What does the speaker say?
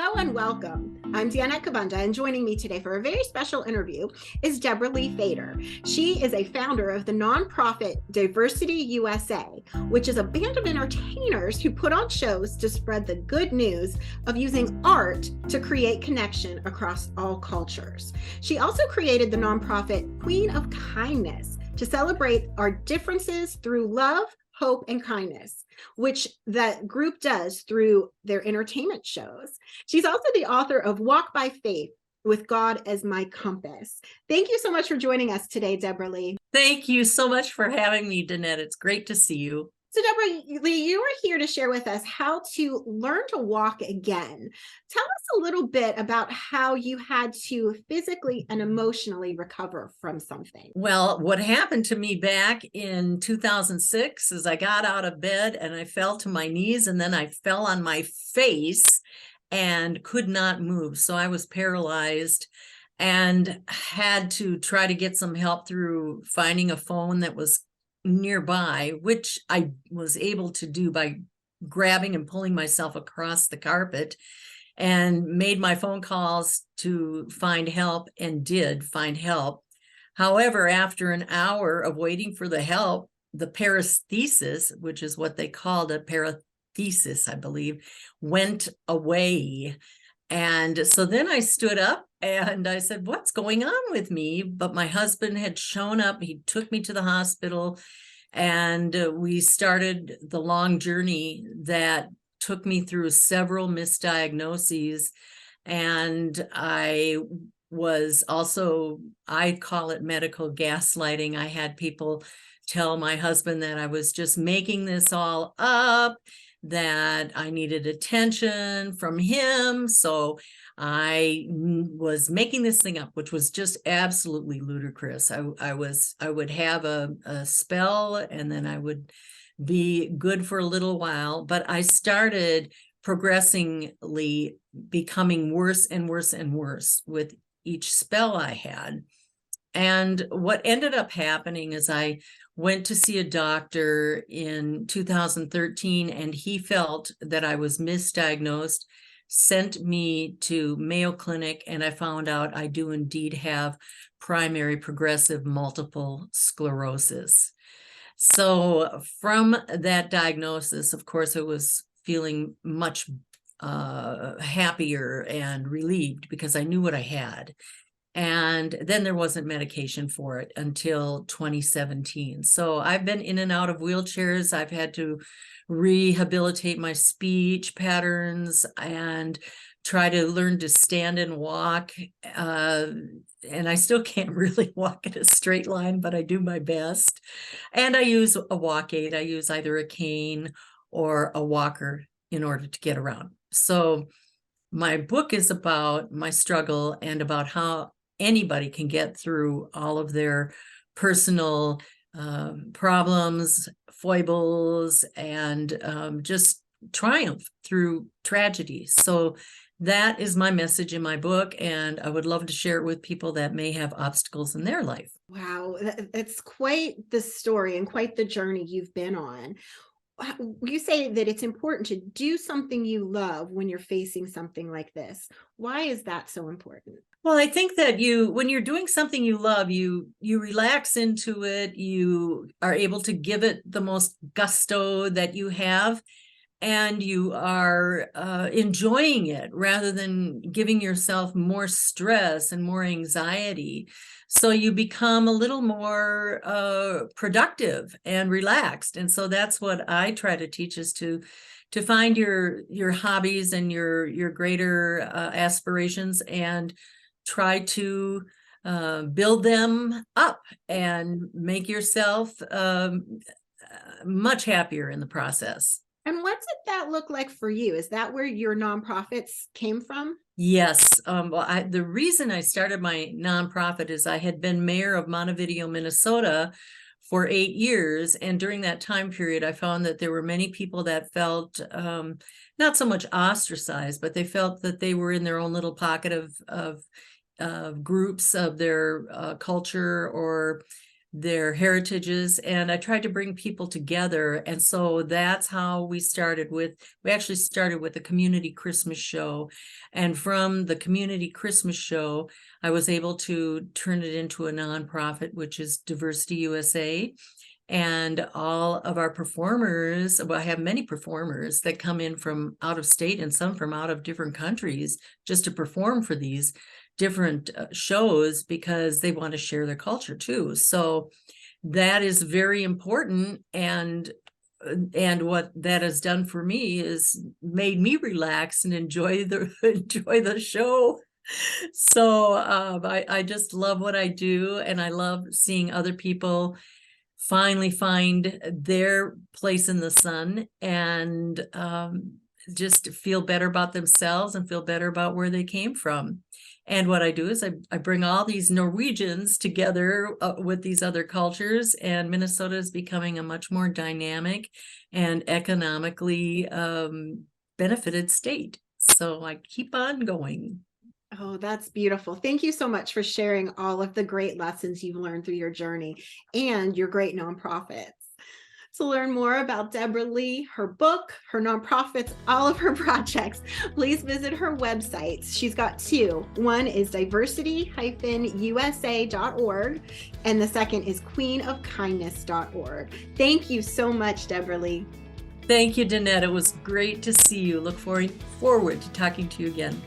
Hello and welcome. I'm Danette Kubanda, and joining me today for a very special interview is Debra Fader. She is a founder of the nonprofit Diversity USA, which is a band of entertainers who put on shows to spread the good news of using art to create connection across all cultures. She also created the nonprofit Queen of Kindness to celebrate our differences through love, hope, and kindness, which that group does through their entertainment shows. She's also the author of Walk by Faith with God as My Compass. Thank you so much for joining us today, Debra Lee. Thank you so much for having me, Danette. It's great to see you. So Debra Lee, you are here to share with us how to learn to walk again. Tell us a little bit about how you had to physically and emotionally recover from something. Well, what happened to me back in 2006 is I got out of bed and I fell to my knees, and then I fell on my face and could not move. So I was paralyzed and had to try to get some help through finding a phone that was nearby, which I was able to do by grabbing and pulling myself across the carpet, and made my phone calls to find help and did find help. However, after an hour of waiting for the help, the paresthesis, which is what they called a paresthesis, I believe, went away. And so then I stood up and I said, what's going on with me? But my husband had shown up. He took me to the hospital, and we started the long journey that took me through several misdiagnoses. And I was also, I call it medical gaslighting. I had people tell my husband that I was just making this all up, that I needed attention from him. So I was making this thing up, which was just absolutely ludicrous. I would have a spell, and then I would be good for a little while, but I started progressively becoming worse and worse and worse with each spell I had. And what ended up happening is I went to see a doctor in 2013, and he felt that I was misdiagnosed, sent me to Mayo Clinic, and I found out I do indeed have primary progressive multiple sclerosis. So from that diagnosis, of course, I was feeling much happier and relieved because I knew what I had. And then there wasn't medication for it until 2017. So I've been in and out of wheelchairs. I've had to rehabilitate my speech patterns and try to learn to stand and walk. And I still can't really walk in a straight line, but I do my best. And I use a walk aid. I use either a cane or a walker in order to get around. So my book is about my struggle and about how anybody can get through all of their personal problems, foibles, and just triumph through tragedy. So that is my message in my book, and I would love to share it with people that may have obstacles in their life. Wow, it's quite the story and quite the journey you've been on. You say that it's important to do something you love when you're facing something like this. Why is that so important? Well, I think that when you're doing something you love, you relax into it. You are able to give it the most gusto that you have, and you are enjoying it rather than giving yourself more stress and more anxiety. So you become a little more productive and relaxed. And so that's what I try to teach, is to find your hobbies and your greater aspirations, and try to build them up and make yourself much happier in the process. And what's it that look like for you? Is that where your nonprofits came from? Yes. Well, the reason I started my nonprofit is I had been mayor of Montevideo, Minnesota for 8 years. And during that time period, I found that there were many people that felt not so much ostracized, but they felt that they were in their own little pocket of groups of their culture, or their heritages, and I tried to bring people together. And so that's how we actually started with a community Christmas show. And from the community Christmas show, I was able to turn it into a nonprofit, which is Diversity USA. And all of our performers, well, I have many performers that come in from out of state and some from out of different countries just to perform for these different shows, because they want to share their culture too. So that is very important. And what that has done for me is made me relax and enjoy the show. So I just love what I do, and I love seeing other people finally find their place in the sun, and just feel better about themselves and feel better about where they came from. And what I do is I bring all these Norwegians together with these other cultures, and Minnesota is becoming a much more dynamic and economically benefited state. So I keep on going. Oh, that's beautiful. Thank you so much for sharing all of the great lessons you've learned through your journey and your great nonprofits. To learn more about Debra Lee, her book, her nonprofits, all of her projects, please visit her websites. She's got two. One is diversity-usa.org, and the second is queenofkindness.org. Thank you so much, Debra Lee. Thank you, Danette. It was great to see you. Look forward to talking to you again.